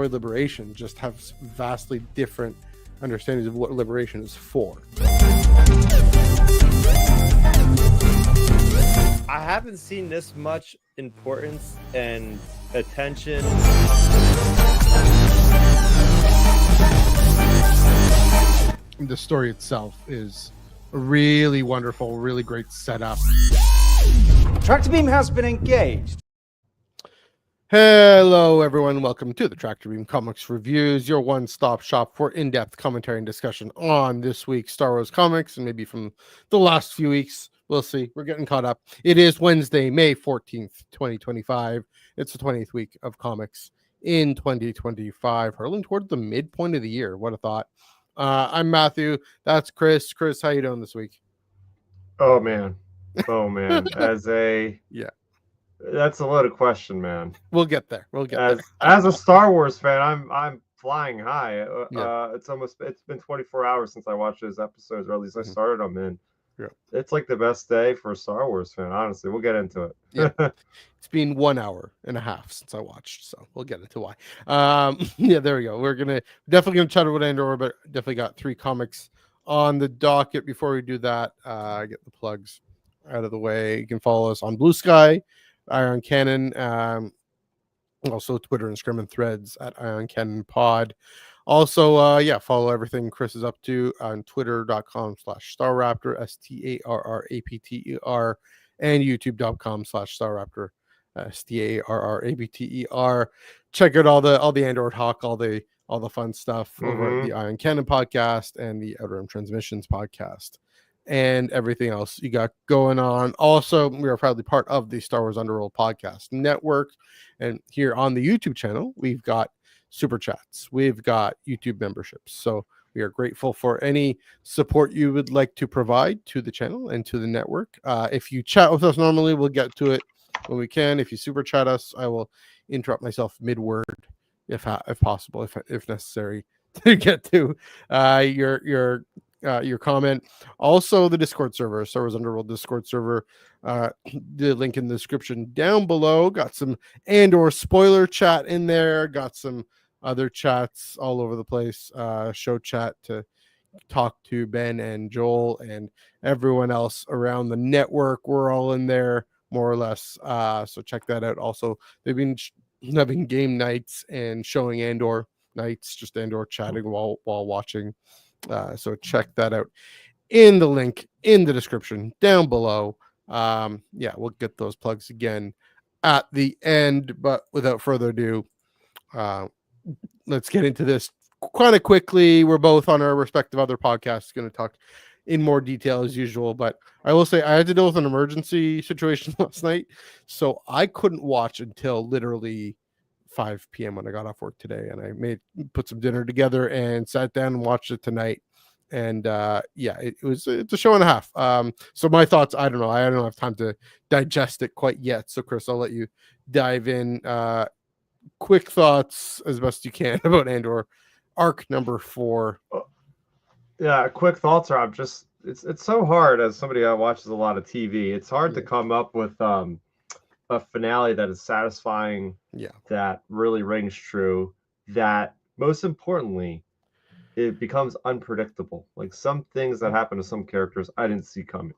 or liberation just have vastly different understandings of what liberation is for. I haven't seen this much importance and attention. The story itself is a really wonderful, really great setup. Tractor beam has been engaged. Hello, everyone. Welcome to the Tractor Beam Comics Reviews, your one-stop shop for in-depth commentary and discussion on this week's Star Wars comics, and maybe from the last few weeks. We'll see. We're getting caught up. It is Wednesday, May 14th, 2025. It's the 20th week of comics in 2025, hurling toward the midpoint of the year. What a thought. I'm Matthew. That's Chris. Chris, how you doing this week? Oh man. That's a loaded question, man. We'll get there. As a Star Wars fan, I'm flying high. Yeah. It's been 24 hours since I watched those episodes, or at least I started them in. Yeah. It's like the best day for a Star Wars fan, honestly. We'll get into it. Yeah. It's been 1 hour and a half since I watched, so we'll get into why. Yeah, there we go. We're definitely gonna chat about Andor, but definitely got 3 comics on the docket. Before we do that, get the plugs out of the way. You can follow us on Blue Sky, Ion Cannon, also Twitter, Instagram, and Threads at Ion Cannon Pod. Also, follow everything Chris is up to on twitter.com/StarRaptor, StarRapter, and youtube.com/StarRaptor, StarRapter. Check out all the Andor talk, all the fun stuff over at the Ion Cannon podcast and the Outer Rim Transmissions podcast, and everything else you got going on. Also, we are proudly part of the Star Wars Underworld podcast network, and here on the YouTube channel, we've got super chats, we've got YouTube memberships, so we are grateful for any support you would like to provide to the channel and to the network. If you chat with us normally, we'll get to it when we can. If you super chat us, I will interrupt myself mid-word if possible, if necessary, to get to your comment. Also, the Discord server, Star Wars Underworld Discord server, the link in the description down below. Got some Andor spoiler chat in there, got some other chats all over the place, show chat to talk to Ben and Joel and everyone else around the network. We're all in there more or less, so check that out. Also, they've been having game nights and showing Andor nights, just Andor chatting while watching. So check that out in the link in the description down below. We'll get those plugs again at the end, but without further ado, let's get into this kind of quickly. We're both on our respective other podcasts going to talk in more detail as usual, but I will say I had to deal with an emergency situation last night, so I couldn't watch until literally 5 p.m. when I got off work today, and I put some dinner together and sat down and watched it tonight. And it's a show and a half. So my thoughts, I don't have time to digest it quite yet. So Chris, I'll let you dive in. Quick thoughts as best you can about Andor arc number 4. Yeah, quick thoughts are it's so hard as somebody that watches a lot of TV. It's hard to come up with a finale that is satisfying, that really rings true, that most importantly, it becomes unpredictable. Like some things that happen to some characters I didn't see coming.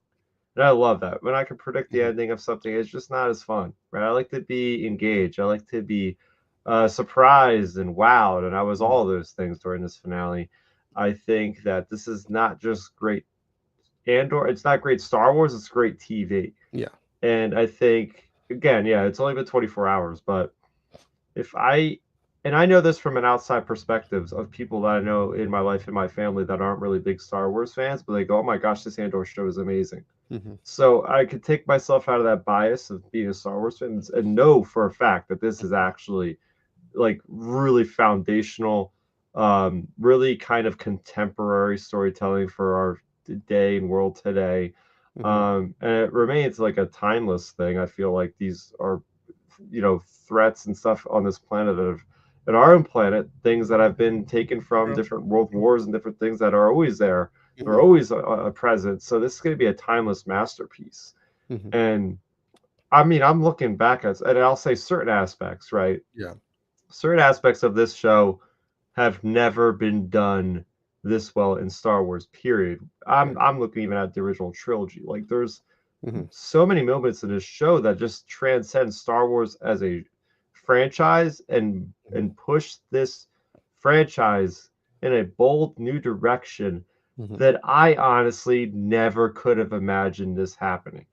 And I love that. When I can predict the ending of something, it's just not as fun, right? I like to be engaged. I like to be surprised and wowed, and I was all of those things during this finale. I think that this is not just great Andor, it's not great Star Wars, it's great TV. Yeah. And I think, again, it's only been 24 hours, but I know this from an outside perspective of people that I know in my life and my family that aren't really big Star Wars fans, but they go, oh my gosh, this Andor show is amazing. So I could take myself out of that bias of being a Star Wars fan and know for a fact that this is actually like really foundational, really kind of contemporary storytelling for our day and world today. And it remains like a timeless thing. I feel like these are, threats and stuff on this planet that our own planet, things that have been taken from different world wars and different things that are always there, are always present. So this is going to be a timeless masterpiece. And I mean, I'm looking back at, and I'll say certain aspects, right? Yeah. certain aspects of this show have never been done this well in Star Wars, period. I'm looking even at the original trilogy. Like there's so many moments in this show that just transcend Star Wars as a franchise and push this franchise in a bold new direction that I honestly never could have imagined this happening.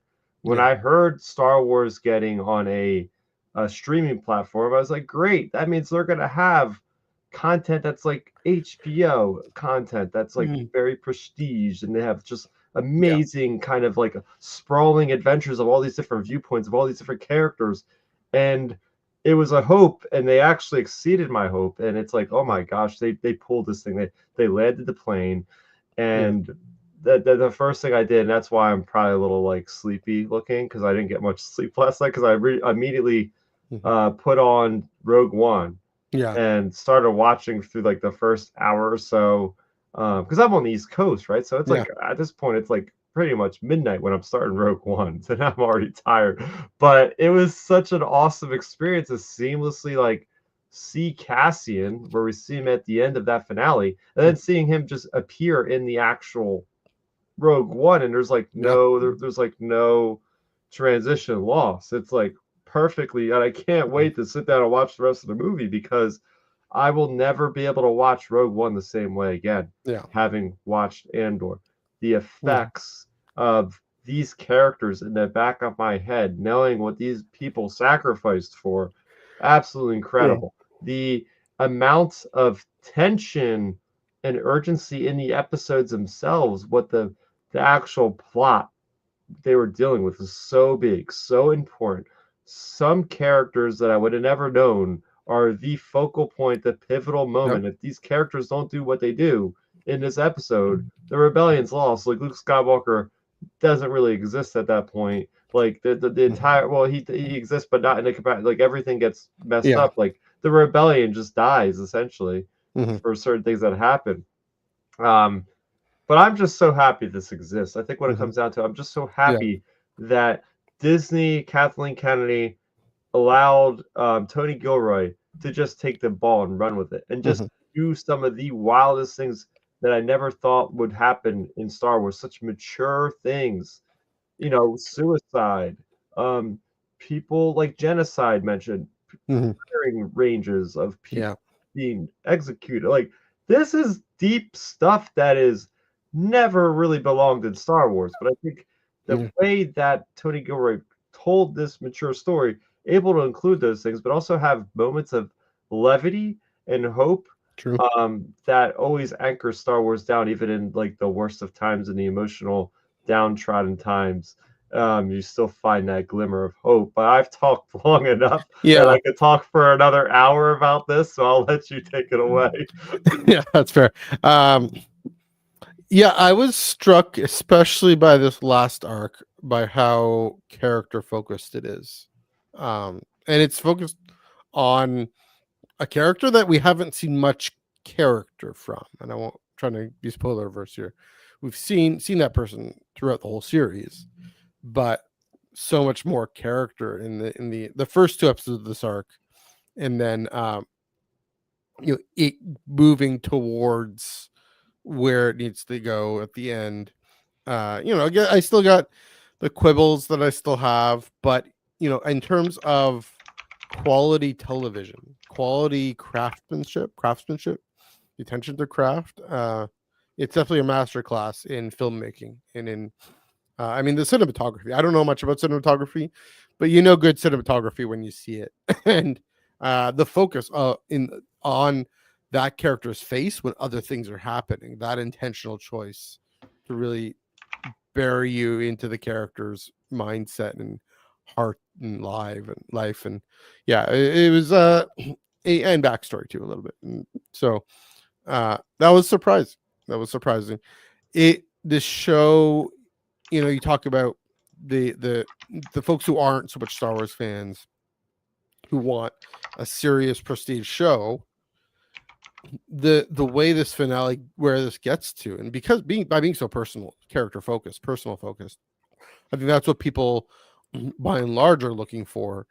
When I heard Star Wars getting on a streaming platform, I was like, great, that means they're gonna have content that's like HBO content that's like very prestige, and they have just amazing kind of like sprawling adventures of all these different viewpoints of all these different characters. And it was a hope, and they actually exceeded my hope. And it's like, oh my gosh, they pulled this thing. They landed the plane, and the first thing I did, and that's why I'm probably a little like sleepy looking, because I didn't get much sleep last night, because I immediately put on Rogue One and started watching through like the first hour or so, because I'm on the East Coast, right? So it's like at this point it's like pretty much midnight when I'm starting Rogue One, so now I'm already tired. But it was such an awesome experience to seamlessly like see Cassian, where we see him at the end of that finale, and then seeing him just appear in the actual Rogue One, and there's like there's like no transition loss. It's like perfectly, and I can't wait to sit down and watch the rest of the movie, because I will never be able to watch Rogue One the same way again. Having watched Andor, the effects of these characters in the back of my head, knowing what these people sacrificed for, absolutely incredible. The amount of tension and urgency in the episodes themselves, what the actual plot they were dealing with is so big, so important. Some characters that I would have never known are the focal point, the pivotal moment. If these characters don't do what they do in this episode, the rebellion's lost. Like Luke Skywalker doesn't really exist at that point. Like the entire, well, he exists, but not in a capacity. Like everything gets messed up. Like the rebellion just dies essentially for certain things that happen. But I'm just so happy this exists. I think what it comes down to, I'm just so happy that Disney, Kathleen Kennedy, allowed Tony Gilroy to just take the ball and run with it, and just do some of the wildest things that I never thought would happen in Star Wars. Such mature things, you know, suicide, people like genocide mentioned, firing ranges of people being executed. Like this is deep stuff that is never really belonged in Star Wars. But I think the way that Tony Gilroy told this mature story, able to include those things, but also have moments of levity and hope, that always anchors Star Wars down, even in like the worst of times and the emotional downtrodden times. You still find that glimmer of hope. But I've talked long enough that I could talk for another hour about this, so I'll let you take it away. Yeah, that's fair. Yeah, I was struck, especially by this last arc, by how character focused it is. And it's focused on a character that we haven't seen much character from. And I won't try to be spoiler averse here. We've seen that person throughout the whole series, but so much more character in the first two episodes of this arc, and then you know, it moving towards where it needs to go at the end. You know, I still got the quibbles that I still have, but you know, in terms of quality television, quality craftsmanship, the attention to craft, it's definitely a masterclass in filmmaking and in I mean the cinematography. I don't know much about cinematography, but you know good cinematography when you see it. And the focus on that character's face when other things are happening, that intentional choice to really bury you into the character's mindset and heart and life and it was and backstory too a little bit. And so that was surprising. This show, you know, you talk about the folks who aren't so much Star Wars fans, who want a serious prestige show. The way this finale, where this gets to, and because by being so personal focused, I think that's what people by and large are looking for.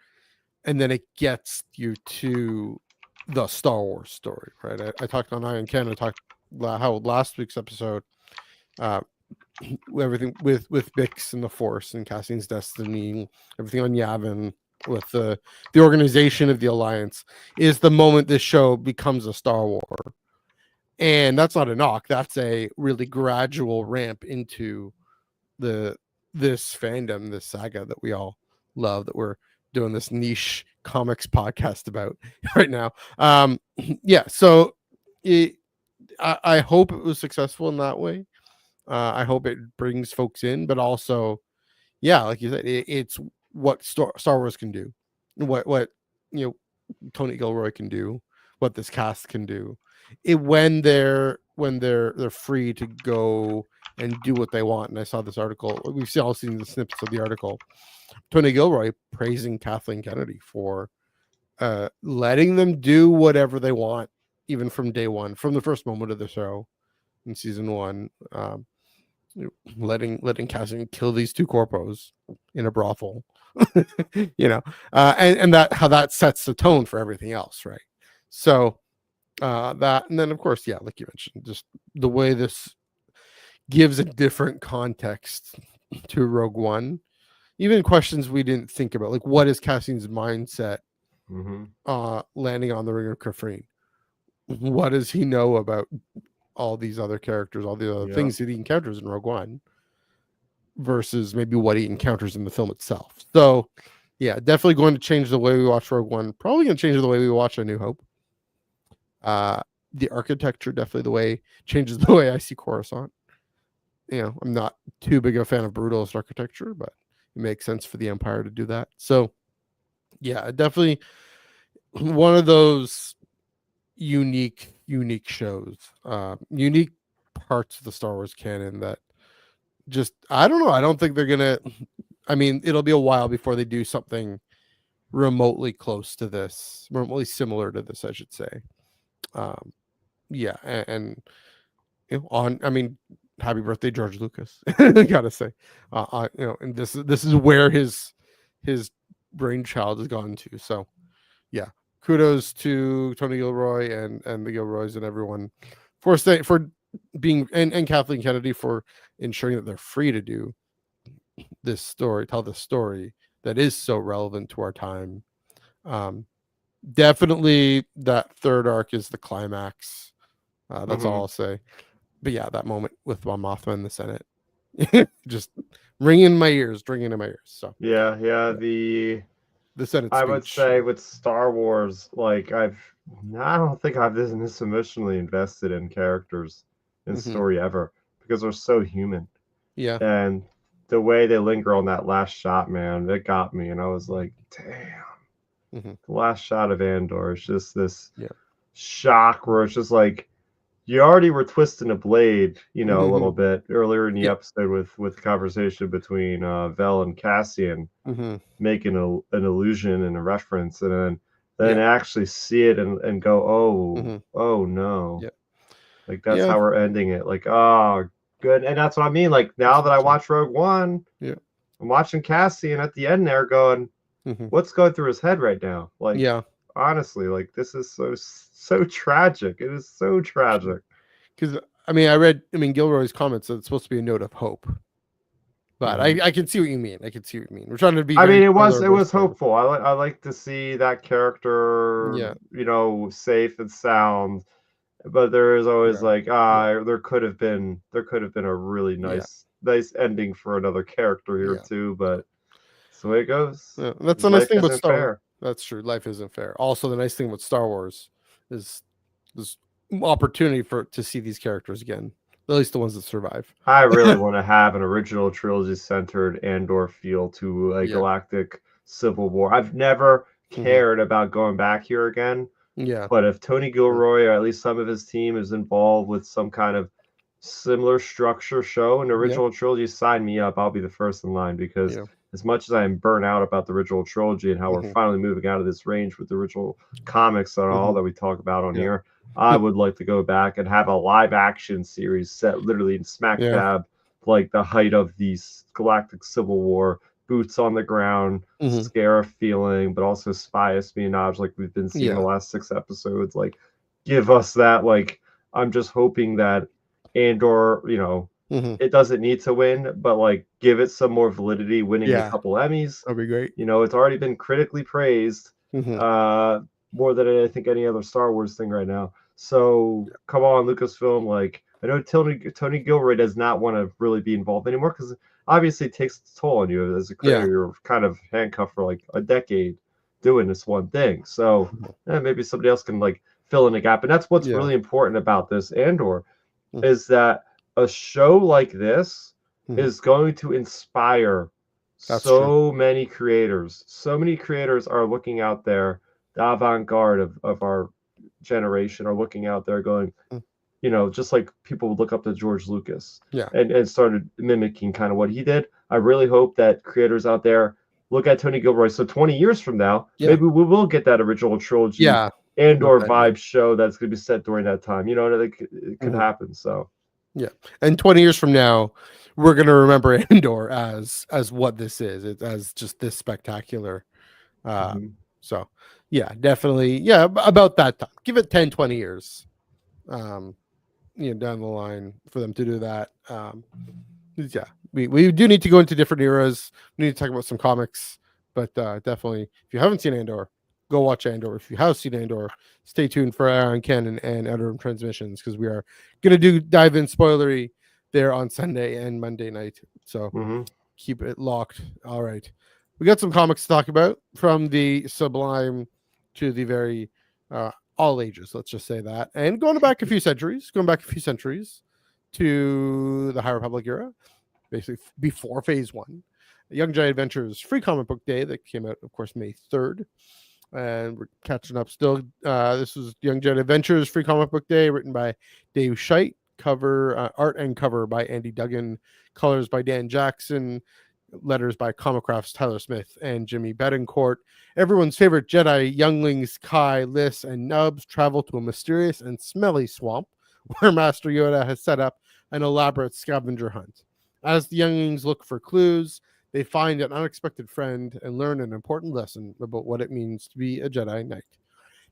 And then it gets you to the Star Wars story, right? I talked on Iron Ken. I talked how last week's episode, everything with Bix and the Force and Cassian's destiny, everything on Yavin with the organization of the Alliance is the moment this show becomes a Star Wars. And that's not a knock. That's a really gradual ramp into this fandom, this saga that we all love, that we're doing this niche comics podcast about right now. Yeah, so I hope it was successful in that way. I hope it brings folks in, but also, yeah, like you said, it's what Star Wars can do, what Tony Gilroy can do, what this cast can do. When they're free to go and do what they want. And I saw this article. We've all seen the snippets of the article. Tony Gilroy praising Kathleen Kennedy for letting them do whatever they want, even from day one, from the first moment of the show in season 1. Letting Cassian kill these 2 corpos in a brothel, and that how that sets the tone for everything else, right? So that, and then of course, yeah, like you mentioned, just the way this gives a different context to Rogue One, even questions we didn't think about, like what is Cassian's mindset landing on the Ring of Kafrene? What does he know about all these other characters, all the other things that he encounters in Rogue One versus maybe what he encounters in the film itself? So yeah, definitely going to change the way we watch Rogue One, probably going to change the way we watch A New Hope. The architecture definitely changes the way I see Coruscant. I'm not too big a fan of brutalist architecture, but it makes sense for the Empire to do that. So yeah, definitely one of those unique shows, unique parts of the Star Wars canon that just, I don't know, I don't think they're gonna, I mean, it'll be a while before they do something remotely close to this, remotely similar to this, I should say. Yeah, and I mean, happy birthday, George Lucas. Gotta say, and this is where his brainchild has gone to. So yeah, kudos to Tony Gilroy and the Gilroys and everyone for being, and Kathleen Kennedy for ensuring that they're free to do this story, tell this story that is so relevant to our time. Definitely that third arc is the climax. That's all I'll say. But yeah, that moment with Mon Mothma in the Senate, just ringing in my ears. So yeah, the Senate speech. I would say with Star Wars, like I don't think I've been this emotionally invested in characters in story ever, because they're so human. Yeah, and the way they linger on that last shot, man, it got me, and I was like, damn. The last shot of Andor is just this shock where it's just like, you already were twisting a blade, a little bit earlier in the episode with conversation between Vel and Cassian, making an allusion and a reference, and then actually see it and go, oh no, like that's how we're ending it. Like, oh, good. And that's what I mean. Like, now that I watch Rogue One, I'm watching Cassian at the end there going, what's going through his head right now? Like, honestly, like, this is so tragic. It is so tragic. Because I mean, Gilroy's comments that it's supposed to be a note of hope, but I can see what you mean. We're trying to be. I mean, it was hopeful. I like to see that character, safe and sound, but there is always there could have been a really nice ending for another character here too, but that's the way it goes. Yeah. That's the nice thing about Star Wars. That's true. Life isn't fair. Also, the nice thing with Star Wars is this opportunity to see these characters again, at least the ones that survive. I really want to have an original trilogy centered Andor feel to a galactic civil war. I've never cared about going back here again. Yeah. But if Tony Gilroy, or at least some of his team, is involved with some kind of similar structure show in the original trilogy, sign me up. I'll be the first in line, because as much as I am burnt out about the original trilogy and how we're finally moving out of this range with the original comics and all that we talk about on here, I would like to go back and have a live action series set literally in smack dab, like the height of the galactic civil war, boots on the ground, scare feeling, but also spy espionage like we've been seeing the last 6 episodes. Like, give us that. Like, I'm just hoping that Andor, you know, it doesn't need to win, but like give it some more validity, winning a couple Emmys. That'd be great. You know, it's already been critically praised more than I think any other Star Wars thing right now. So come on, Lucasfilm. Like, I know Tony Gilroy does not want to really be involved anymore because obviously it takes its toll on you as a creator. You're kind of handcuffed for like a decade doing this one thing. So maybe somebody else can like fill in a gap. And that's what's really important about this Andor is that a show like this is going to inspire many creators. So many creators are looking out there, the avant-garde of our generation are looking out there going, you know, just like people would look up to George Lucas and started mimicking kind of what he did. I really hope that creators out there look at Tony Gilroy. So 20 years from now, maybe we will get that original trilogy Andor vibe show that's going to be set during that time. You know, it could happen. So and 20 years from now, we're going to remember Andor as what this is. It's as just this spectacular. So definitely. About that time. Give it 10, 20 years. You know, down the line for them to do that. We do need to go into different eras. We need to talk about some comics, but definitely, if you haven't seen Andor, go watch Andor. If you have seen Andor, stay tuned for Iron Cannon and Outer Rim Transmissions because we are going to dive in spoilery there on Sunday and Monday night. So keep it locked. All right. We got some comics to talk about from the sublime to the very all ages. Let's just say that. And going back a few centuries to the High Republic era, basically before Phase 1. Young Jedi Adventures Free Comic Book Day that came out, of course, May 3rd. And we're catching up still. This was Young Jedi Adventures Free Comic Book Day, written by Dave Scheidt. Cover art and cover by Andy Duggan. Colors by Dan Jackson. Letters by Comicraft's Tyler Smith and Jimmy Betancourt. Everyone's favorite Jedi younglings, Kai, Liss, and Nubs travel to a mysterious and smelly swamp where Master Yoda has set up an elaborate scavenger hunt. As the younglings look for clues, they find an unexpected friend and learn an important lesson about what it means to be a Jedi Knight.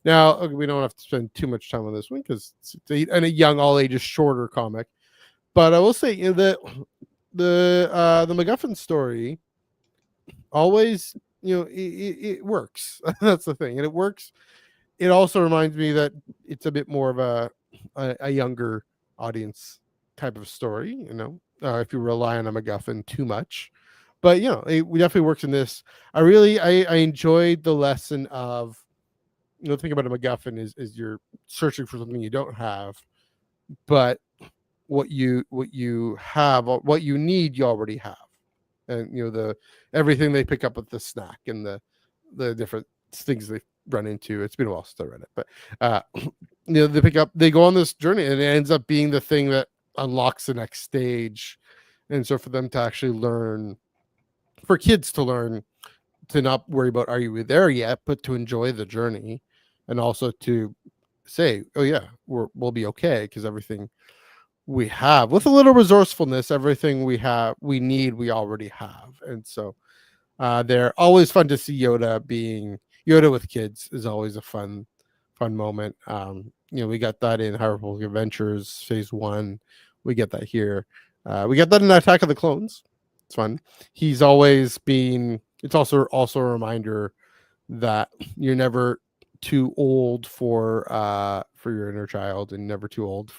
Now, we don't have to spend too much time on this one because it's a young, all ages, shorter comic. But I will say, you know, the MacGuffin story always, you know, it works. That's the thing, and it works. It also reminds me that it's a bit more of a younger audience type of story. You know, if you rely on a MacGuffin too much. But you know, it definitely works in this. I enjoyed the lesson of, you know, the thing about a MacGuffin is you're searching for something you don't have, but what you have, what you need, you already have. And you know, everything they pick up at the snack and the different things they run into. It's been a while since I read it, but you know, they go on this journey and it ends up being the thing that unlocks the next stage. And so for them to actually learn, for kids to learn, to not worry about are you there yet, but to enjoy the journey, and also to say, oh yeah, we'll be okay because everything we have, with a little resourcefulness, everything we need, we already have. And so they're always fun to see. Yoda with kids is always a fun moment. You know, we got that in High Republic Adventures Phase 1. We get that here. We get that in Attack of the Clones. It's fun. He's always been. It's also a reminder that you're never too old for your inner child, and never too old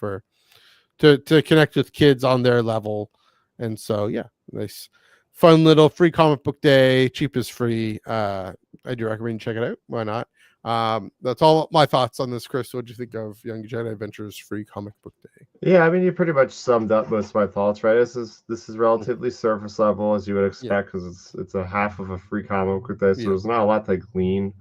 to connect with kids on their level. And so nice fun little free comic book day, cheap is free. I do recommend you check it out. Why not? That's all my thoughts on this, Chris. What do you think of Young Jedi Adventures Free Comic Book Day? Yeah, I mean, you pretty much summed up most of my thoughts, right? This is relatively surface level, as you would expect, because it's a half of a free comic book day, so there's not a lot to glean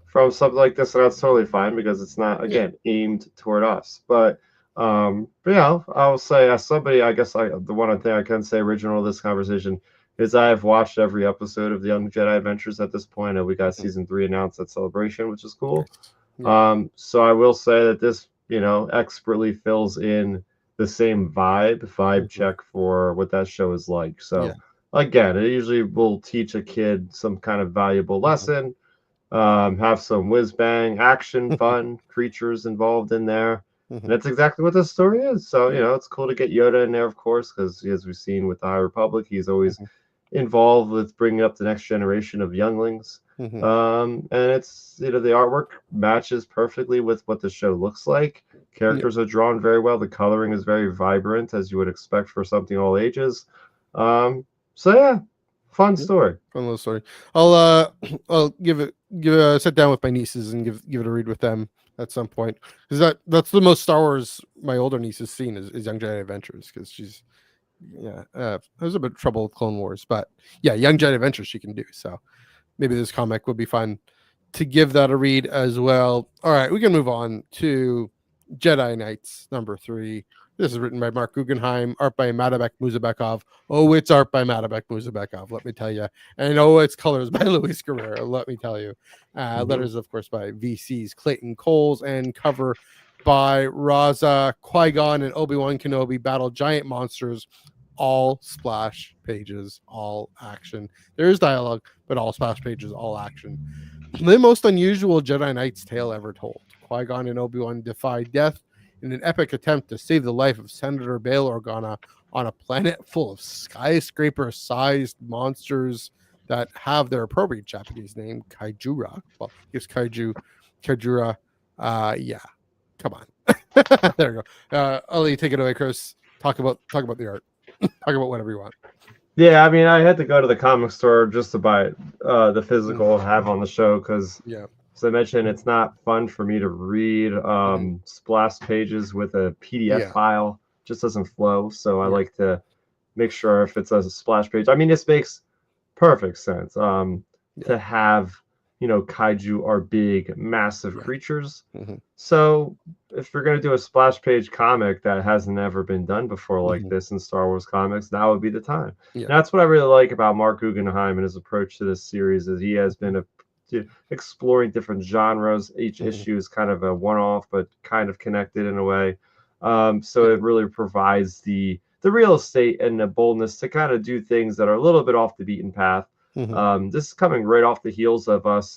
from something like this, and that's totally fine because it's not, again, aimed toward us. But yeah, I'll say, as somebody, I guess the one thing I can say original to this conversation is I have watched every episode of the Young Jedi Adventures at this point, and we got season 3 announced at Celebration, which is cool. So I will say that this, you know, expertly fills in the same vibe check for what that show is like. So again, it usually will teach a kid some kind of valuable lesson. Have some whiz bang action, fun creatures involved in there. And that's exactly what this story is. So, it's cool to get Yoda in there, of course, because as we've seen with the High Republic, he's always involved with bringing up the next generation of younglings. And it's, the artwork matches perfectly with what the show looks like. Characters are drawn very well. The coloring is very vibrant, as you would expect for something all ages. So yeah, fun story. Fun little story. I'll sit down with my nieces and give it a read with them at some point, because that's the most Star Wars my older niece has seen is Young Jedi Adventures, because she's there's a bit of trouble with Clone Wars, but yeah, Young Jedi Adventures she can do. So maybe this comic would be fun to give that a read as well. All right, we can move on to Jedi Knights number 3. This is written by Mark Guggenheim, art by Madabek Muzabekov. Oh, it's art by Madabek Muzabekov, let me tell you. And it's colors by Luis Guerrero, let me tell you. Letters, of course, by VC's Clayton Coles, and cover by Raza. Qui-Gon and Obi-Wan Kenobi battle giant monsters, all splash pages, all action. There is dialogue, but all splash pages, all action. The most unusual Jedi Knight's tale ever told. Qui-Gon and Obi-Wan defy death in an epic attempt to save the life of Senator Bail Organa on a planet full of skyscraper-sized monsters that have their appropriate Japanese name, Kaijura. Well, it's Kaijura. Yeah, come on. There you go. I'll let you take it away, Chris. Talk about the art. Talk about whatever you want. Yeah, I mean, I had to go to the comic store just to buy the physical have on the show, because as I mentioned, it's not fun for me to read splash pages with a PDF file. It just doesn't flow. So I like to make sure if it's a splash page. I mean, this makes perfect sense to have, kaiju are big, massive creatures. So if you're going to do a splash page comic that hasn't ever been done before like this in Star Wars comics, now would be the time. And that's what I really like about Mark Guggenheim and his approach to this series, is he has been exploring different genres. Each issue is kind of a one-off, but kind of connected in a way. So it really provides the real estate and the boldness to kind of do things that are a little bit off the beaten path. This is coming right off the heels of us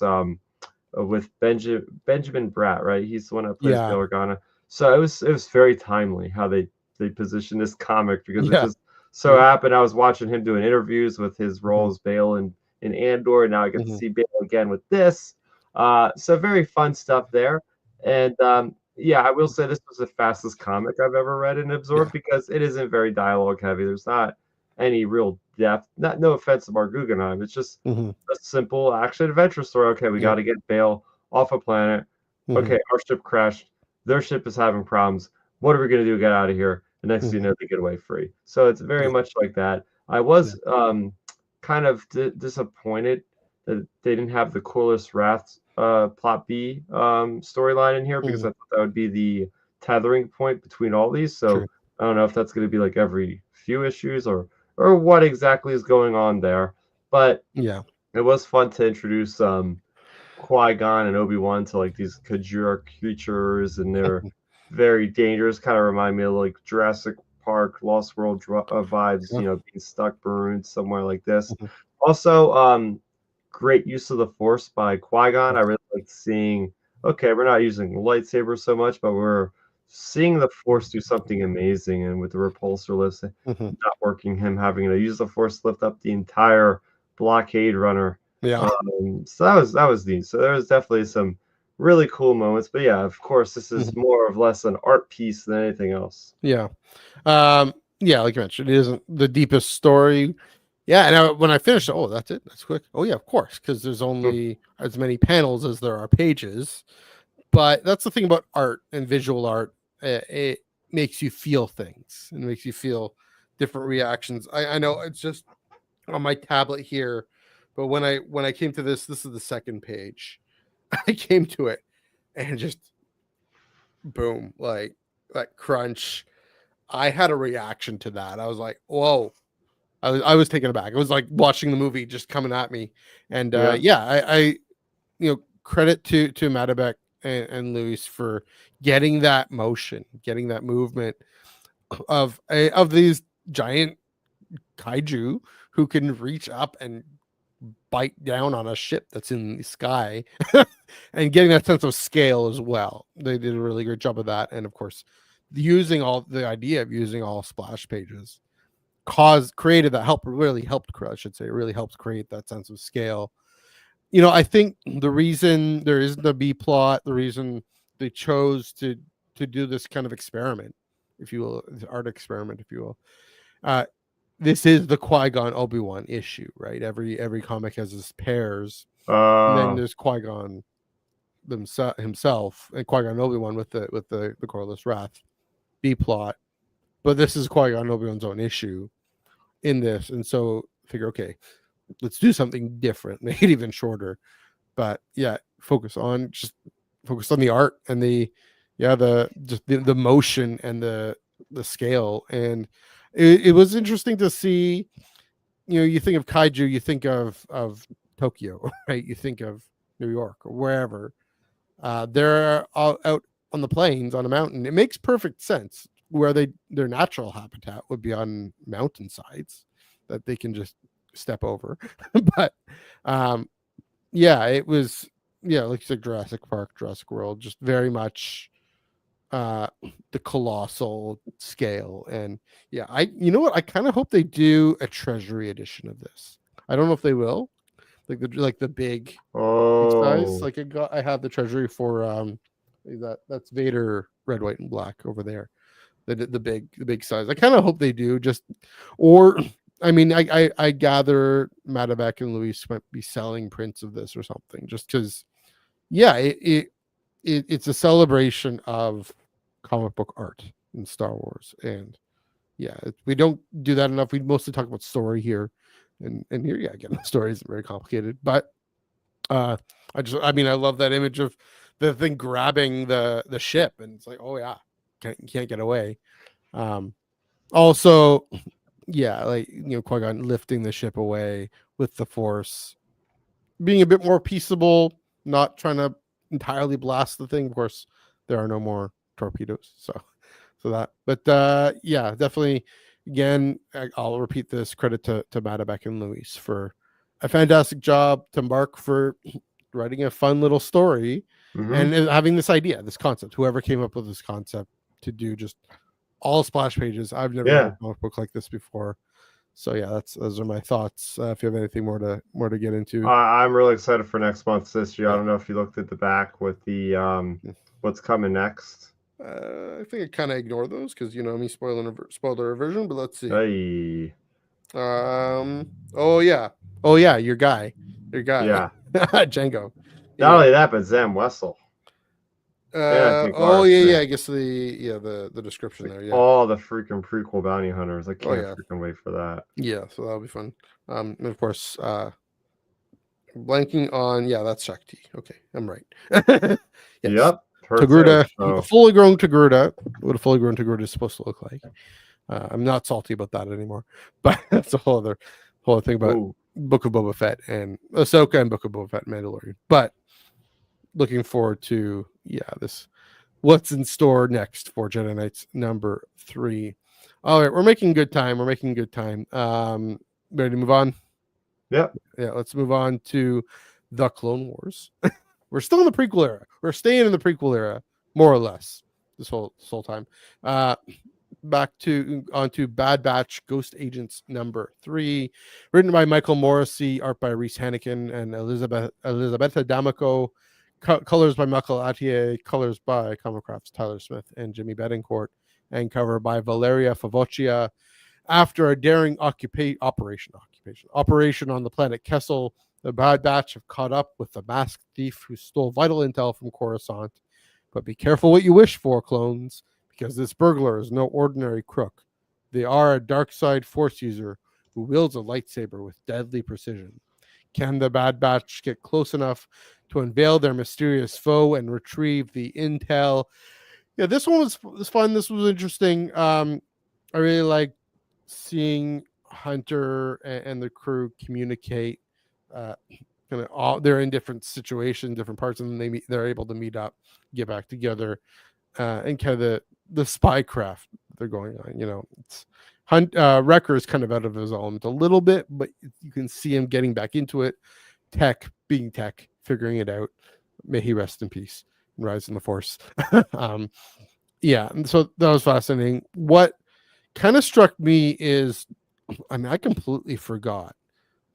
with Benjamin Bratt, right? He's the one that plays Bail Organa. So it was very timely how they positioned this comic, because it just so happened I was watching him doing interviews with his role as Bail in Andor, and now I get to see Bail again with this. So very fun stuff there. And I will say this was the fastest comic I've ever read and absorbed, because it isn't very dialogue heavy. There's not any real depth. No offense to Mark Guggenheim. It's just a simple action adventure story. Okay, we got to get Bail off a planet. Okay, our ship crashed. Their ship is having problems. What are we going to do to get out of here? The next thing you know, they get away free. So it's very much like that. I was kind of disappointed that they didn't have the Corliss Wrath plot B storyline in here, because I thought that would be the tethering point between all these. So I don't know if that's going to be like every few issues or what exactly is going on there. But it was fun to introduce Qui-Gon and Obi-Wan to like these Kaijura creatures, and they're very dangerous. Kind of remind me of like Jurassic Park, Lost World vibes, being stuck marooned somewhere like this. Also, great use of the Force by Qui-Gon. I really like seeing, we're not using lightsabers so much, but we're seeing the Force do something amazing. And with the repulsor lifts not working, him having to use the Force to lift up the entire blockade runner. So that was neat. So there was definitely some really cool moments. But yeah, of course, this is more or less an art piece than anything else. Like you mentioned, it isn't the deepest story. And when I finished, that's it. That's quick. Of course, because there's only as many panels as there are pages. But that's the thing about art and visual art. It makes you feel things. It makes you feel different reactions. I know it's just on my tablet here, but when I came to this is the second page. I came to it and just boom, like crunch. I had a reaction to that. I was like, whoa. I was taken aback. It was like watching the movie just coming at me. And I credit to Madabek and Luis for getting that motion, getting that movement of these giant kaiju who can reach up and bite down on a ship that's in the sky, and getting that sense of scale as well. They did a really great job of that, and of course, using all the idea of using all splash pages created that really helped create that sense of scale. I think the reason there isn't a B plot, the reason they chose to do this kind of experiment, if you will, this art experiment, if you will, this is the Qui-Gon Obi-Wan issue, right? Every comic has his pairs, and then there's Qui-Gon himself and Qui-Gon Obi-Wan with the Coreless Wrath B plot, but this is Qui-Gon Obi-Wan's own issue in this, and so figure, okay, let's do something different, make it even shorter, but yeah, focus on the art and the motion and the scale. And it was interesting to see. You think of kaiju, you think of Tokyo, right? You think of New York or wherever. They're all out on the plains on a mountain. It makes perfect sense where their natural habitat would be on mountainsides that they can just step over. But it was, like you said, Jurassic Park, Jurassic World, just very much the colossal scale. And I kind of hope they do a treasury edition of this. I don't know if they will, like the big size. Like I have the treasury for that's Vader red, white, and black over there. The big size. I kind of hope they do, I gather Madabek and Luis might be selling prints of this or something, just because it's a celebration of comic book art in Star Wars. And we don't do that enough. We mostly talk about story here, and here, again, the story isn't very complicated, but I love that image of the thing grabbing the ship, and it's like, oh yeah, can't get away. Also, Qui-Gon lifting the ship away with the Force, being a bit more peaceable, not trying to entirely blast the thing. Of course, there are no more torpedoes, so that. But definitely. Again, I'll repeat this: credit to Madabek and Luis for a fantastic job, to Mark for writing a fun little story, and having this idea, this concept. Whoever came up with this concept to do just all splash pages. I've never read a comic book like this before. So those are my thoughts. If you have anything more to get into, I'm really excited for next month's issue. I don't know if you looked at the back with the what's coming next. I think I kind of ignore those because me spoiler reversion. But let's see. Hey. Oh yeah, your guy. Yeah. Django. Not only that, but Zam Wessel. I guess the description there. Yeah. All the freaking prequel bounty hunters. I can't freaking wait for that. Yeah, so that'll be fun. And of course, blanking on that's Shakti. Okay, I'm right. Yes. Yep. Togruta, fully grown Togruta. What a fully grown Togruta is supposed to look like. I'm not salty about that anymore, but that's a whole other thing about Book of Boba Fett and Ahsoka and Book of Boba Fett, Mandalorian. But looking forward to this. What's in store next for Jedi Knights number 3? All right, we're making good time. Ready to move on? Yeah. Let's move on to the Clone Wars. We're still in the prequel era. We're staying in the prequel era, more or less, this whole time. Back onto Bad Batch Ghost Agents number 3, written by Michael Morrissey, art by Reese Hannikin and Elisabetta D'Amico, colors by Michael Attier, colors by Comicraft's Tyler Smith and Jimmy Betancourt, and cover by Valeria Favoccia. After a daring operation on the planet Kessel, the Bad Batch have caught up with the masked thief who stole vital intel from Coruscant. But be careful what you wish for, clones, because this burglar is no ordinary crook. They are a dark side Force user who wields a lightsaber with deadly precision. Can the Bad Batch get close enough to unveil their mysterious foe and retrieve the intel? This one was fun. This was interesting. I really like seeing Hunter and the crew communicate. They're in different situations, different parts, and then they're able to meet up, get back together, and kind of the spy craft they're going on. It's Wrecker is kind of out of his element a little bit, but you can see him getting back into it. Tech being Tech, figuring it out. May he rest in peace and rise in the Force. Yeah, and so that was fascinating. What kind of struck me is, I mean, I completely forgot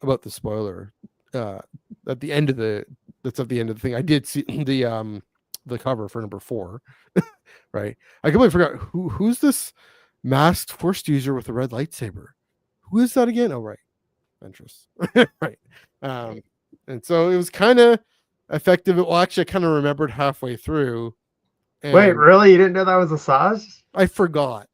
about the spoiler at the end of the thing. I did see the cover for number 4, right? I completely forgot who's this masked Force user with a red lightsaber. Who is that again? Oh, right, Ventress. Right. And so it was kind of effective. Well, actually, I kind of remembered halfway through. Wait, really? You didn't know that was Asajj? I forgot.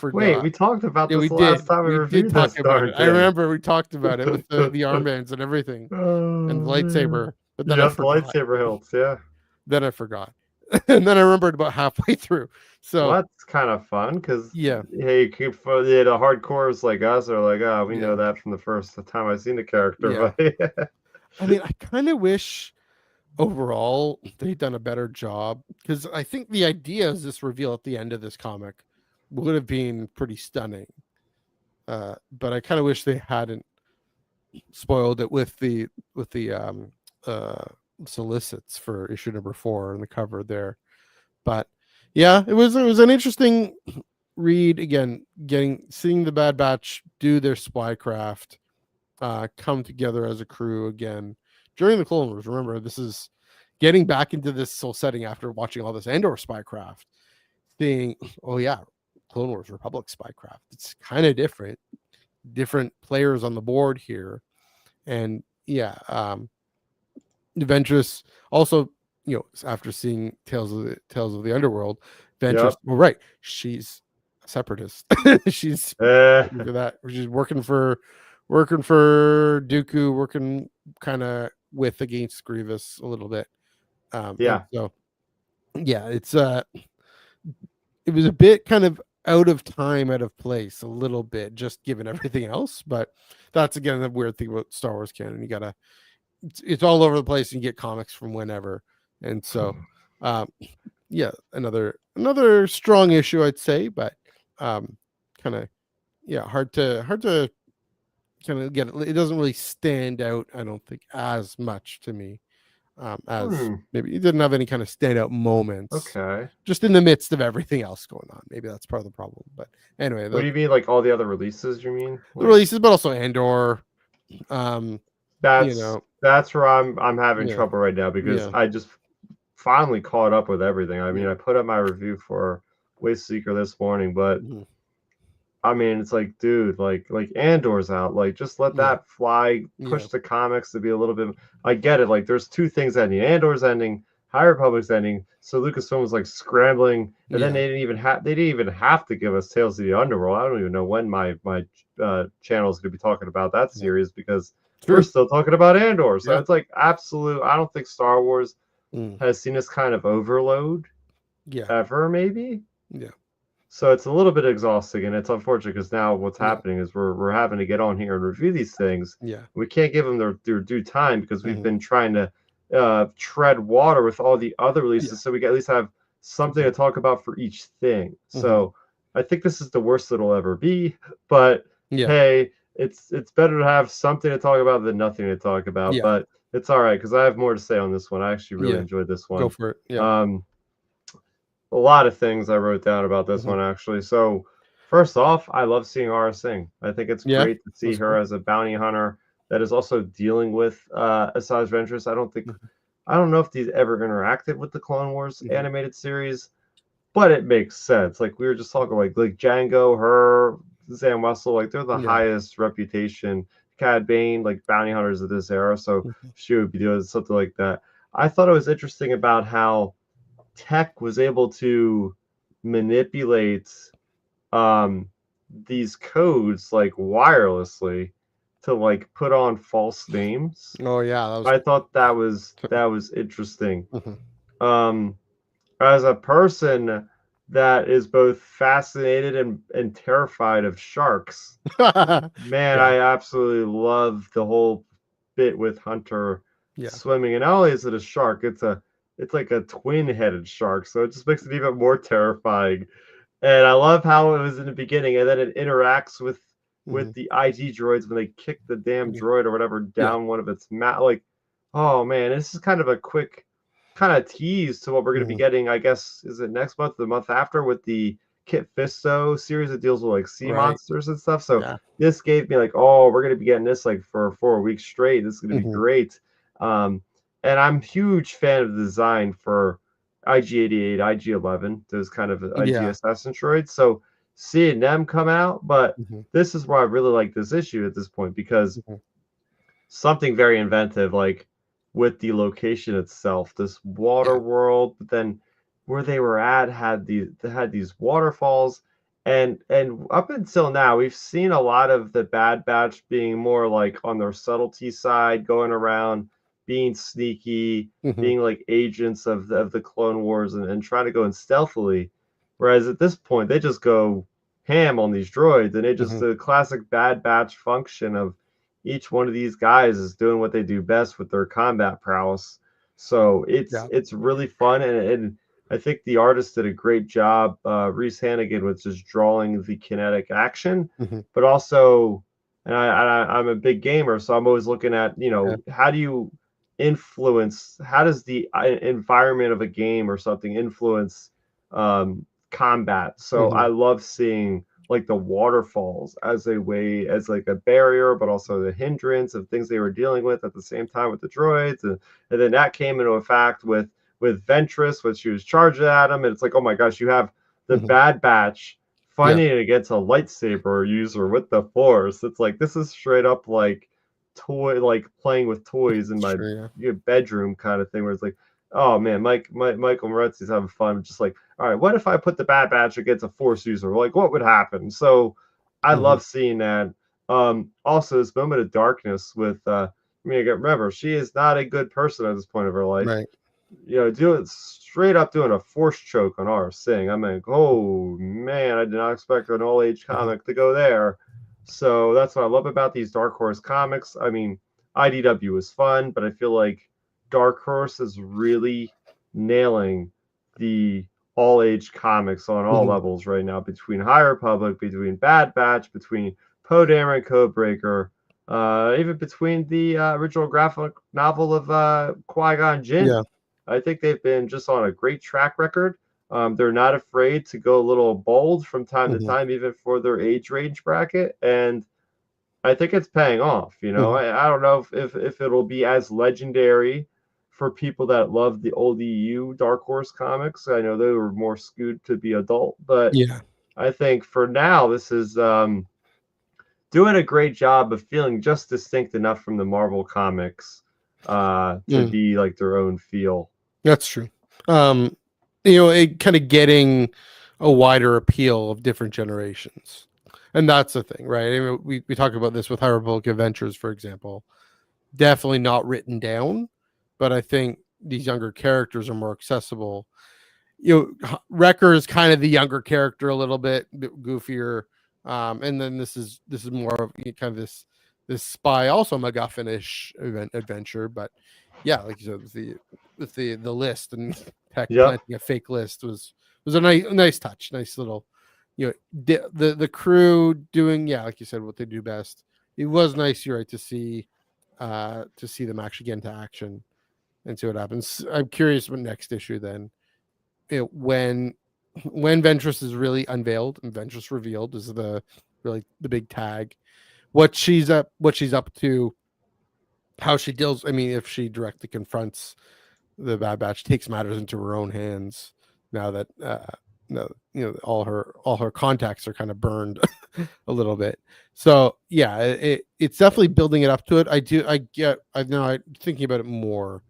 Wait, we talked about Yeah, this we the last did. time we We reviewed did talk this about darn it. I thing. remember we talked about it with the armbands and everything, and the lightsaber. But then I The forgot. lightsaber hilts, yeah. Then I forgot, and then I remembered about halfway through. So Well, that's kind of fun because yeah, hey, the hardcores like us are like, oh, we Yeah. know that from the first time I've seen the character. Yeah. But I mean, I kind of wish overall they'd done a better job, because I think the idea is this reveal at the end of this comic would have been pretty stunning. But I kind of wish they hadn't spoiled it with the solicits for issue number 4 and the cover there. But yeah, it was an interesting read. Again, seeing the Bad Batch do their spycraft, come together as a crew again during the Clone Wars. Remember, this is getting back into this whole setting after watching all this Andor spycraft, seeing, oh yeah, Clone Wars Republic spycraft. It's kind of different players on the board here. And yeah, Ventress also, after seeing Tales of the Underworld, Ventress, well, right, she's a separatist. She's she's working for Dooku, working kind of with against Grievous a little bit. So yeah, it was a bit kind of out of time, out of place a little bit, just given everything else. But that's again the weird thing about Star Wars canon. You gotta, it's all over the place, and you get comics from whenever. And so yeah, another strong issue, I'd say, but kind of, yeah, hard to kind of get it. It doesn't really stand out, I don't think, as much to me as maybe it didn't have any kind of standout moments. Okay. Just in the midst of everything else going on. Maybe that's part of the problem. But anyway, what do you mean, like all the other releases? You mean the releases, but also Andor. That's where I'm having trouble right now, because I just finally caught up with everything. I mean, I put up my review for Wasteseeker this morning, but I mean, it's like, dude, like Andor's out. Like, just let that fly. Push the comics to be a little bit. I get it. Like, there's 2 things ending. Andor's ending. High Republic's ending. So Lucasfilm was like scrambling, and then they didn't even have to give us Tales of the Underworld. I don't even know when my channel is going to be talking about that series, because we're still talking about Andor. So it's like absolute. I don't think Star Wars has seen this kind of overload ever, maybe. Yeah. So it's a little bit exhausting, and it's unfortunate, because now what's happening is we're having to get on here and review these things. Yeah. We can't give them their due time, because we've been trying to tread water with all the other releases, so we can at least have something to talk about for each thing. So I think this is the worst it'll ever be, but hey, it's better to have something to talk about than nothing to talk about. But it's all right, because I have more to say on this one. I actually really enjoyed this one. Go for it. Yeah. A lot of things I wrote down about this one, actually. So first off, I love seeing Aura Singh. I think it's great to see her as a bounty hunter that is also dealing with Asajj Ventress. I don't know if these ever interacted with the Clone Wars animated series, but it makes sense. Like we were just talking, like Django, her, Zam Wessel, like they're the highest reputation Cad Bane, like bounty hunters of this era. So she would be doing something like that. I thought it was interesting about how Tech was able to manipulate these codes like wirelessly to like put on false names. Oh yeah, I thought that was interesting. As a person that is both fascinated and terrified of sharks, man, I absolutely love the whole bit with Hunter swimming. And not only is it a shark, it's like a twin-headed shark, so it just makes it even more terrifying. And I love how it was in the beginning, and then it interacts with Mhm. the IG droids when they kick the damn Yeah. droid or whatever Yeah. down one of its like, oh man, this is kind of a quick kind of tease to what we're going to be Mhm. getting. I guess is it next month, the month after, with the Kit Fisto series that deals with like sea Right. monsters and stuff. So Yeah. this gave me like, oh, we're going to be getting this like for 4 weeks straight. This is going to be Mhm. great. And I'm huge fan of the design for IG-88, IG-11, those kind of Yeah. IGSS droids. So seeing them come out, but Mhm. this is where I really like this issue at this point, because Mhm. something very inventive, like with the location itself, this water Yeah. world, but then where they were at had these waterfalls, and up until now, we've seen a lot of the Bad Batch being more like on their subtlety side, going around, being sneaky, Mhm. being like agents of the Clone Wars, and trying to go in stealthily. Whereas at this point, they just go ham on these droids, and it just Mhm. the classic Bad Batch function of each one of these guys is doing what they do best with their combat prowess. So Yeah. it's really fun, and I think the artist did a great job. Reese Hannigan was just drawing the kinetic action, Mhm. but also, I'm a big gamer, so I'm always looking at, Yeah. how do you influence? How does the environment of a game or something influence combat? So I Mhm. love seeing like the waterfalls as a way, as like a barrier, but also the hindrance of things they were dealing with at the same time with the droids, and then that came into effect with Ventress when she was charging at him, and it's like, oh my gosh, you have the Mhm. Bad Batch Yeah. fighting against a lightsaber user with the Force. It's like, this is straight up like toy, like playing with toys in my Sure. bedroom kind of thing, where it's like, oh man, Michael Moretzi's having fun, just like, all right, what if I put the Bad Batch against a Force user? Like, what would happen? So I Yeah. Mhm. love seeing that. Also, this moment of darkness with, remember, she is not a good person at this point of her life. Right. Doing straight up doing a force choke on R Sing. I mean, oh man, I did not expect an all age Mhm. comic to go there. So that's what I love about these Dark Horse comics. I mean, IDW is fun, but I feel like Dark Horse is really nailing the all age comics on all Mhm. levels right now, between High Republic, between Bad Batch, between Poe Dameron Codebreaker, even between the original graphic novel of Qui-Gon Jinn. Yeah. I think they've been just on a great track record. They're not afraid to go a little bold from time to Mhm. time, even for their age range bracket, and I think it's paying off. Mhm. I don't know if it'll be as legendary for people that love the old EU Dark Horse comics. I know they were more skewed to be adult, but Yeah. I think for now this is doing a great job of feeling just distinct enough from the Marvel comics to Mm. be like their own feel. That's true. Um, it kind of getting a wider appeal of different generations. And that's the thing, right? I mean, we talked about this with High Republic Adventures, for example. Definitely not written down, but I think these younger characters are more accessible. Wrecker is kind of the younger character, a little bit goofier, and then this is more of kind of this spy, also MacGuffin-ish adventure, but yeah, like you said, with the list and Tech Yep. planting a fake list was a nice touch, nice little, the crew doing, yeah, like you said, what they do best. It was nice, you're right, to see them actually get into action and see what happens. I'm curious what next issue then. When Ventress is really unveiled and Ventress revealed is really the big tag. What she's up to, how she deals. I mean, if she directly confronts the Bad Batch, takes matters into her own hands now that no, all her contacts are kind of burned a little bit. So yeah, it's definitely building it up to it. I'm now thinking about it more.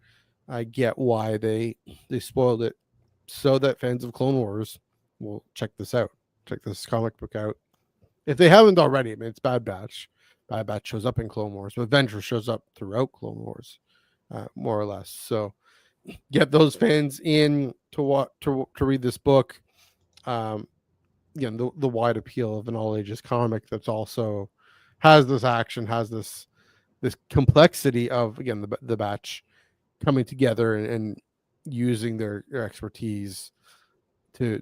I get why they spoiled it so that fans of Clone Wars will check this out, check this comic book out. If they haven't already, I mean, it's Bad Batch. Bad Batch shows up in Clone Wars, but Ventress shows up throughout Clone Wars, more or less. So get those fans in to read this book. Um, the wide appeal of an all ages comic that's also has this action, has this complexity of, again, the batch coming together and using their expertise to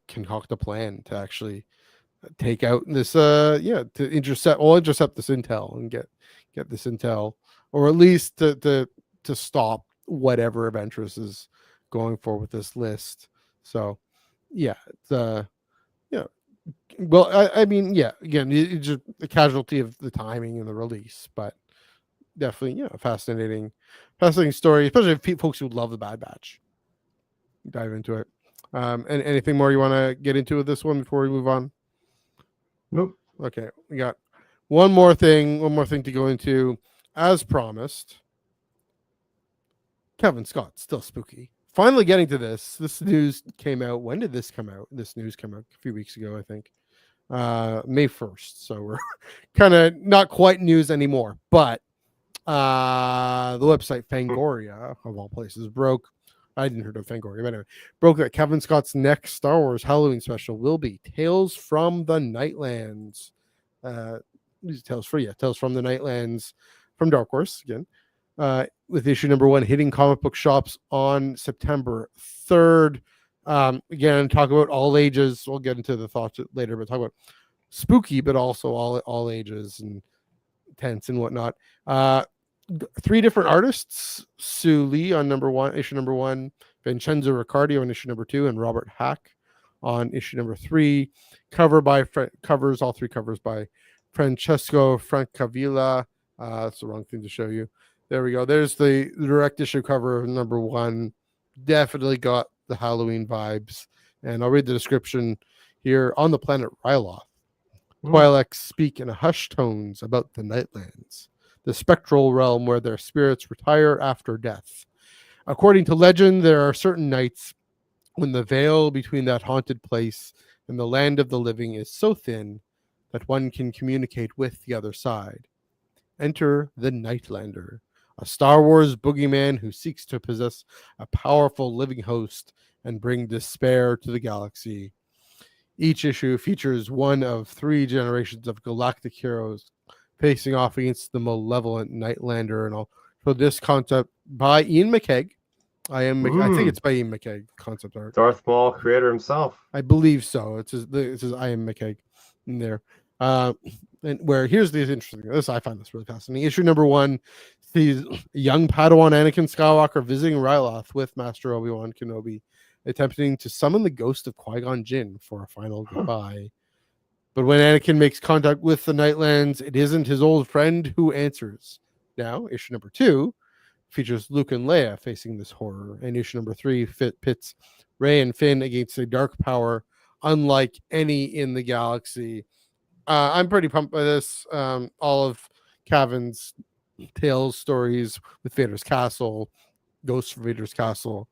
concoct a plan to actually take out this to intercept this intel and get this intel, or at least to stop whatever Ventress is going for with this list. So yeah, it's well, I mean, yeah, again, it's just a casualty of the timing and the release, but definitely, fascinating story, especially if folks who love the Bad Batch dive into it. And anything more you want to get into with this one before we move on? Nope. Okay, we got one more thing to go into, as promised. Kevin Scott, still spooky. Finally getting to this. This news came out. When did this come out? This news came out a few weeks ago, I think. May 1st. So we're kind of not quite news anymore. But the website Fangoria, of all places, broke. I didn't hear of Fangoria, but anyway, broke that Kevin Scott's next Star Wars Halloween special will be Tales from the Nightlands. Tales from the Nightlands from Dark Horse again. With issue number 1 hitting comic book shops on September 3rd. Again, talk about all ages. We'll get into the thoughts later, but talk about spooky, but also all ages and tense and whatnot. 3 different artists: Sue Lee on issue number 1, Vincenzo Riccardi on issue number 2, and Robert Hack on issue number 3. All 3 covers by Francesco Francavilla. That's the wrong thing to show you. There we go. There's the direct issue cover of number 1. Definitely got the Halloween vibes. And I'll read the description here. On the planet Ryloth, Twi'leks speak in hushed tones about the Nightlands, the spectral realm where their spirits retire after death. According to legend, there are certain nights when the veil between that haunted place and the land of the living is so thin that one can communicate with the other side. Enter the Nightlander, a Star Wars boogeyman who seeks to possess a powerful living host and bring despair to the galaxy. Each issue features one of 3 generations of galactic heroes facing off against the malevolent Nightlander, and I'll show this concept by Ian McKeag. I think it's by Ian McKeag, concept art. Darth Maul creator himself. I believe so. It says Ian McKeag in there. And where here's the interesting thing. I find this really fascinating. Issue number 1 sees young Padawan Anakin Skywalker visiting Ryloth with Master Obi-Wan Kenobi, attempting to summon the ghost of Qui-Gon Jinn for a final goodbye. But when Anakin makes contact with the Nightlands, it isn't his old friend who answers. Now, issue number 2 features Luke and Leia facing this horror, and issue number 3 pits Rey and Finn against a dark power unlike any in the galaxy. I'm pretty pumped by this. All of Cavan's Tales stories with Vader's Castle, Ghosts from Vader's Castle,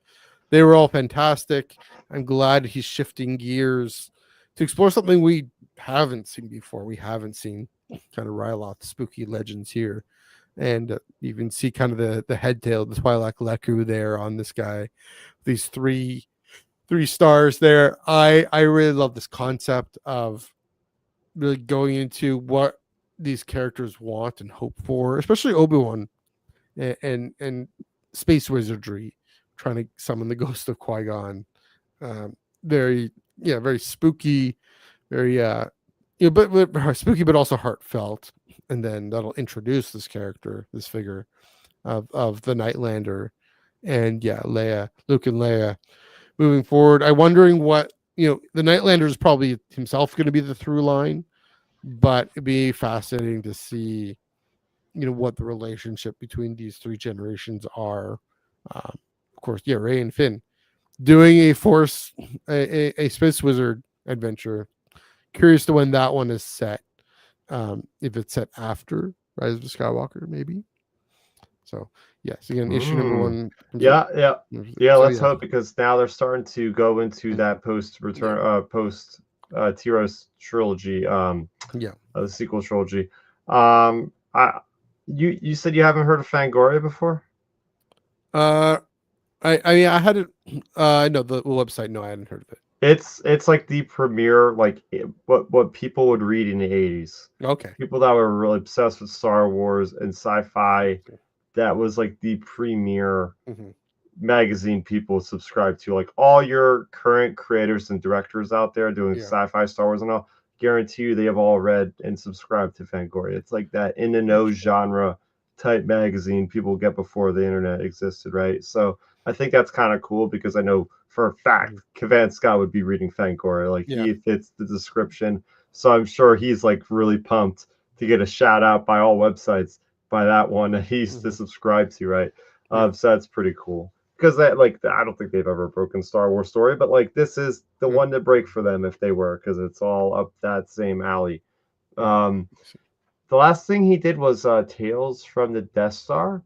they were all fantastic. I'm glad he's shifting gears to explore something we haven't seen before. We haven't seen kind of Ryloth spooky legends here, and you can see kind of the head tail, the Twi'lek Leku there on this guy. These three stars there. I really love this concept of really going into what these characters want and hope for, especially Obi-Wan and space wizardry, trying to summon the ghost of Qui-Gon. Very spooky, very but spooky, but also heartfelt. And then that'll introduce this character, this figure of the Nightlander, and Luke and Leia moving forward. I'm wondering what, the Nightlander is probably himself going to be the through line, but it'd be fascinating to see, what the relationship between these 3 generations are. Of course, Rey and Finn doing a space wizard adventure. Curious to when that one is set. If it's set after Rise of Skywalker, maybe. So yes, again, issue number 1. Let's hope, because now they're starting to go into that post Tyros trilogy, the sequel trilogy. You said you haven't heard of Fangoria before? I hadn't. No, the website. No, I hadn't heard of it. It's like the premiere, like what people would read in the 80s. Okay. People that were really obsessed with Star Wars and sci-fi. That was like the premier magazine people subscribe to. Like all your current creators and directors out there doing sci-fi, Star Wars, and all, guarantee you they have all read and subscribed to Fangoria. It's like that in the know genre type magazine people get before the internet existed, right? So I think that's kind of cool because I know for a fact Kavan Scott would be reading Fangoria. Like he fits the description. So I'm sure he's like really pumped to get a shout out by all websites by that one that he's to subscribe to, right? So that's pretty cool. Because that, like, I don't think they've ever broken Star Wars story, but like this is the one to break for them if they were, because it's all up that same alley. The last thing he did was Tales from the Death Star.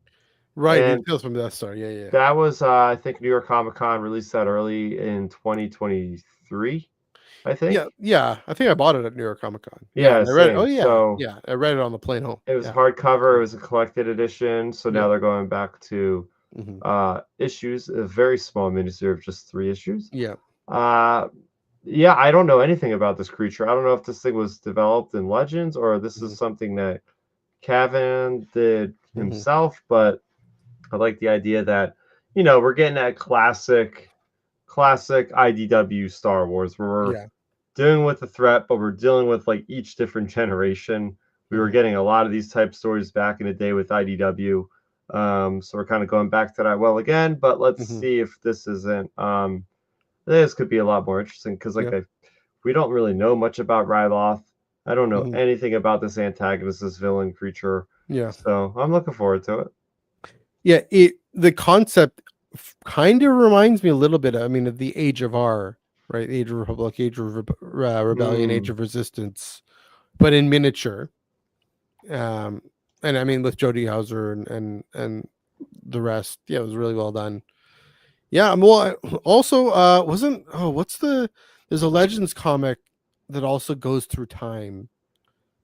Right, Tales from the Death Star. Yeah. That was I think New York Comic Con released that early in 2023. I think. Yeah. I think I bought it at New York Comic Con. Yeah, I read it. same. Oh yeah, So, yeah. I read it on the plane home. It was hardcover. It was a collected edition. So now they're going back to issues, a very small miniseries of just 3 issues. Yeah. I don't know anything about this creature. I don't know if this thing was developed in Legends or this is something that Cavan did himself, but I like the idea that, we're getting that classic IDW Star Wars where we're dealing with the threat, but we're dealing with like each different generation. We were getting a lot of these type stories back in the day with IDW. So we're kind of going back to that well again, but let's see if this isn't this could be a lot more interesting because we don't really know much about Ryloth. I don't know anything about this antagonist, this villain creature. Yeah. So I'm looking forward to it. Yeah, the concept kind of reminds me a little bit, of the Age of R, right? Age of Republic, Age of Rebellion, Age of Resistance, but in miniature. And with Jody Hauser and the rest, it was really well done. Yeah, well, also there's a Legends comic that also goes through time,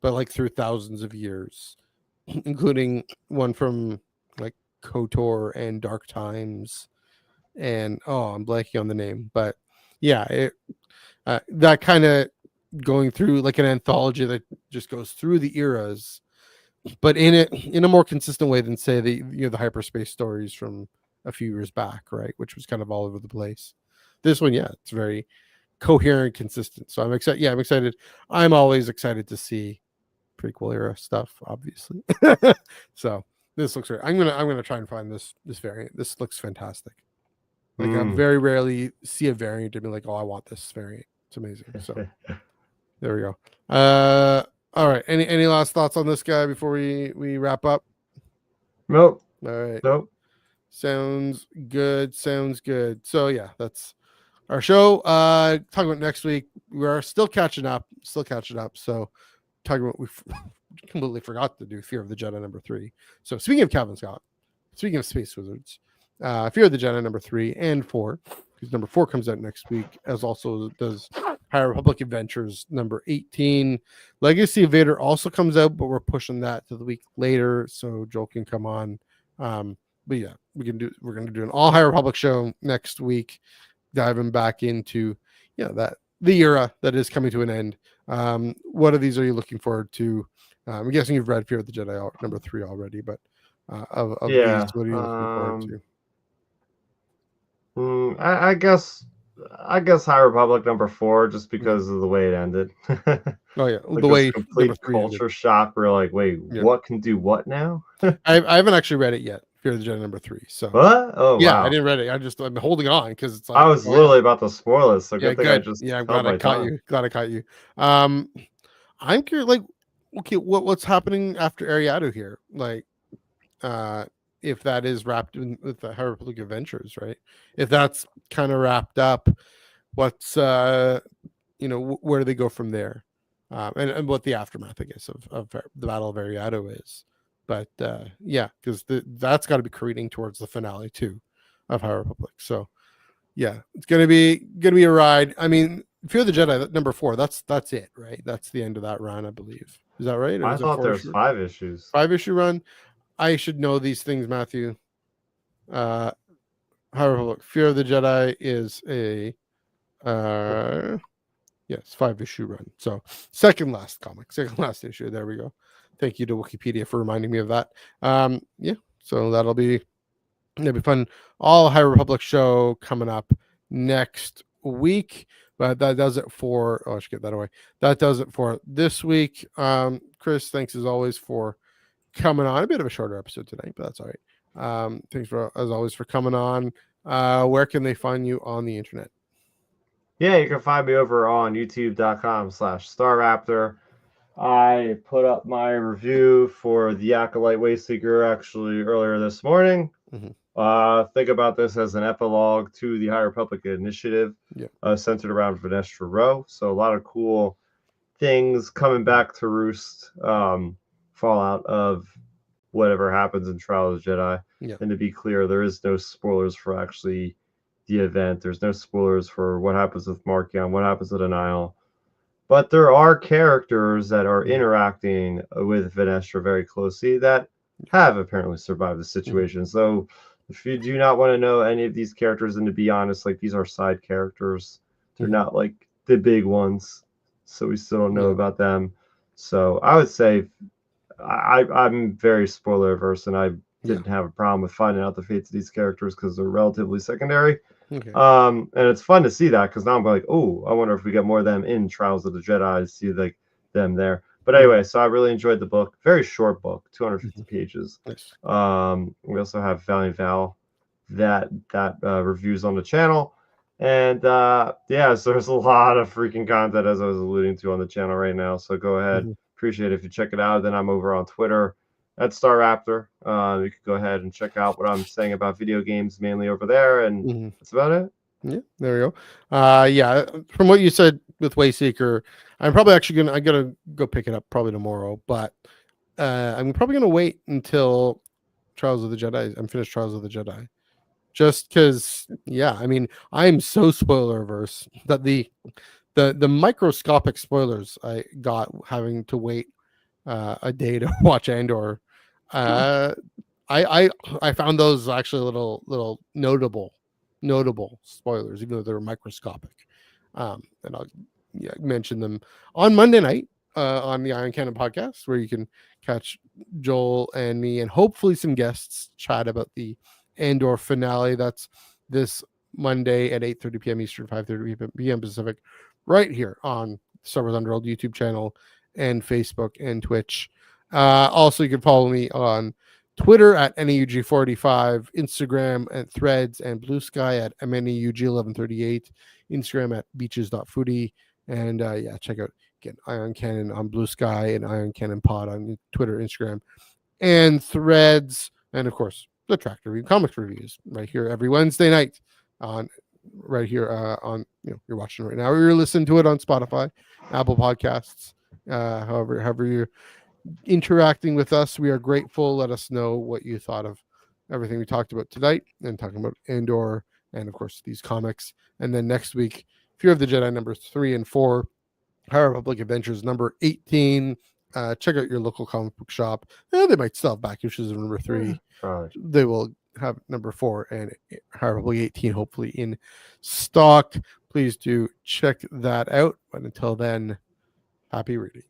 but like through thousands of years, including one from like KOTOR and Dark Times, and I'm blanking on the name, but that kind of going through like an anthology that just goes through the eras, but in a more consistent way than say the hyperspace stories from a few years back, right, which was kind of all over the place. This one, it's very coherent, consistent. So I'm excited. I'm excited. I'm always excited to see prequel era stuff, obviously. So this looks great. I'm gonna try and find this variant. This looks fantastic. Like I very rarely see a variant and be like, I want this variant. It's amazing. So there we go. All right. Any last thoughts on this guy before we wrap up? Nope. All right. Nope. Sounds good. So that's our show. Talking about next week. We are still catching up. So talking about we completely forgot to do Fear of the Jedi number 3. So speaking of Calvin Scott, speaking of Space Wizards, Fear of the Jedi number 3 and 4, because number 4 comes out next week, as also does High Republic Adventures number 18. Legacy of Vader also comes out, but we're pushing that to the week later so Joel can come on. But we're gonna do an all High Republic show next week, diving back into the era that is coming to an end. What of these are you looking forward to? I'm guessing you've read Fear of the Jedi number 3 already, but of these, what are you looking forward to? I guess High Republic number 4, just because of the way it ended. Like the way complete culture ended. Shock. We're like, wait, what can do what now? I haven't actually read it yet. Fear of the Jedi number 3. So what? Oh wow. I didn't read it. I'm holding on because it's like I was literally about to spoil it. So good thing good. I just I'm glad I caught you. I'm curious, like, okay, what's happening after Ariado here? Like, if that is wrapped in with the High Republic Adventures, right? If that's kind of wrapped up, what's where do they go from there? And what the aftermath, I guess, of the Battle of Ariado is. But because that's got to be careening towards the finale too of High Republic. So it's gonna be a ride. I mean, Fear of the Jedi number 4. That's it, right? That's the end of that run, I believe. Is that right? I thought there was 5 issues. 5-issue run. I should know these things, Matthew. High Republic. Fear of the Jedi is a 5-issue run. So second last issue. There we go. Thank you to Wikipedia for reminding me of that. So that'll be It'll be fun. All High Republic show coming up next week. But that does it for. Oh, I should get that away. That does it for this week. Chris, thanks as always for coming on. A bit of a shorter episode today, but that's all right. Thanks for as always for coming on. Where can they find you on the internet? Yeah, you can find me over on youtube.com/StarRaptor. I put up my review for the Acolyte Wayseeker actually earlier this morning. Think about this as an epilogue to the High Republic Initiative, centered around Venestra Row. So a lot of cool things coming back to roost, fallout of whatever happens in Trial of the Jedi. And to be clear, there is no spoilers for actually the event. There's no spoilers for what happens with Markion, what happens with Anile. But there are characters that are interacting with Venestra very closely that have apparently survived the situation. So if you do not want to know any of these characters, and to be honest, like these are side characters, they're not like the big ones. So we still don't know about them. So I would say I'm very spoiler averse, and I didn't have a problem with finding out the fates of these characters because they're relatively secondary. And it's fun to see that because now I'm like, oh, I wonder if we get more of them in Trials of the Jedi, see like them there. But anyway, so I really enjoyed the book. Very short book, 250 pages. Nice. We also have Valiant Val that reviews on the channel. And so there's a lot of freaking content, as I was alluding to, on the channel right now. So go ahead. Appreciate it if you check it out. Then I'm over on Twitter at StarRaptor. You could go ahead and check out what I'm saying about video games mainly over there. And that's about it. Yeah, there we go. From what you said with Wayseeker, I'm probably actually gonna go pick it up probably tomorrow, but I'm probably gonna wait until Trials of the Jedi. I'm finished Trials of the Jedi, just because. Yeah, I mean, I'm so spoiler averse that the microscopic spoilers I got having to wait a day to watch Andor. I found those actually a little notable spoilers, even though they're microscopic. And I'll mention them on Monday night on the Iron Cannon podcast, where you can catch Joel and me and hopefully some guests chat about the Andor finale. That's this Monday at 8:30 p.m. Eastern, 5:30 p.m. Pacific, right here on Star Wars Underworld YouTube channel and Facebook and Twitch. Also, you can follow me on Twitter at NEUG45, Instagram at Threads, and Blue Sky at MNEUG1138, Instagram at beaches.foodie, and check out again Iron Cannon on Blue Sky and Iron Cannon Pod on Twitter, Instagram, and Threads, and of course the Tractor Review Comics reviews right here every Wednesday night on you're watching right now, or you're listening to it on Spotify, Apple Podcasts, however you're interacting with us. We are grateful. Let us know what you thought of everything we talked about tonight and talking about Andor and of course these comics. And then next week, Fear of the Jedi numbers 3 and 4, High Republic Adventures number 18. Check out your local comic book shop. They might still have back issues of number 3. They will have number 4 and High Republic 18 hopefully in stock. Please do check that out. But until then, happy reading.